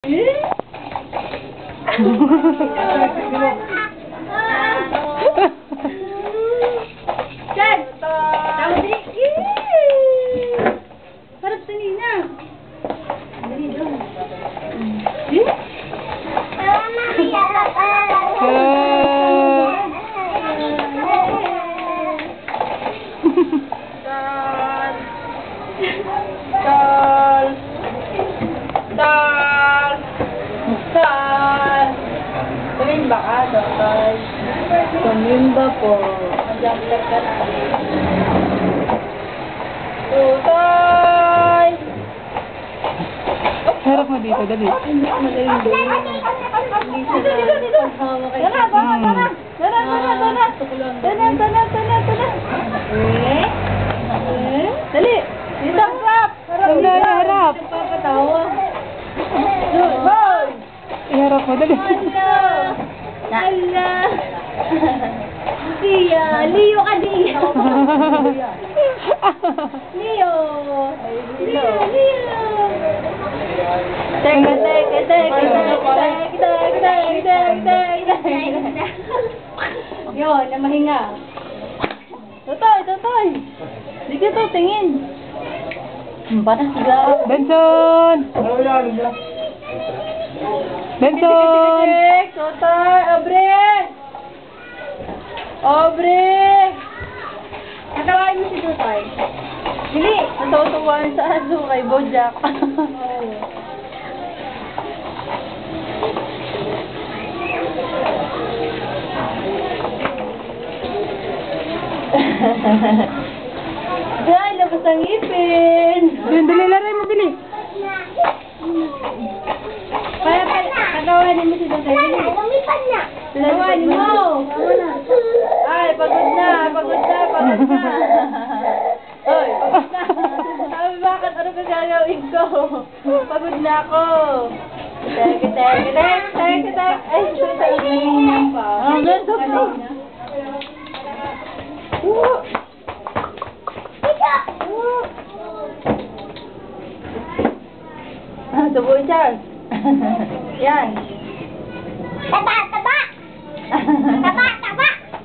Chad! Tawdi! Harap sa nina. Dali doon. Tumimba ka, Dokay. Tumimba po. Jumper ka na. Tutay! Harap mo dito, dali. Magaling doon. Dito. Tara. Dali. Dito, harap. Harap. Papatawa. Iharap mo, dali. Hala. Dia, Leo ka Dia. Leo. Teka. Yun, na mahinga. Totoy. Di ka to, tingin. Bata sigaw. Benson! Benson! Totoy, Obre! Natawain mo si Totoy. Dili! Natutuwan sa aso kay Bojack. Ay, labas ang ipin! Dali, laray mo, bili. Kaya katawanin mo si Totoy. Katawanin mo! Ay, pagod na. Oy, pagod na. Sabi, bakit ano ka gagawin ko? Pagod na ako. Tek. Ay, Totoy, nanginginan pa. Ganito. Subuin, Charles. Yan. Taba!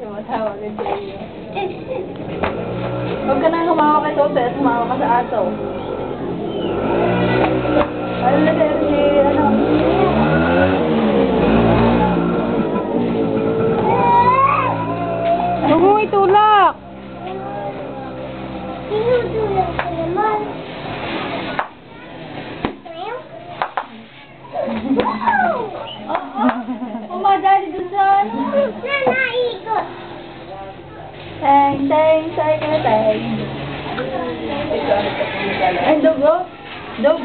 Tumatawag ang Jay. Huwag ka nang humawa kay Totoy at humawa ka sa aso. Ano na Derby? Huwag mo itulak. Tinutulak ko naman. Umadali dun sa ano? Nanaikot. Teng. Ay, dugo? Dog.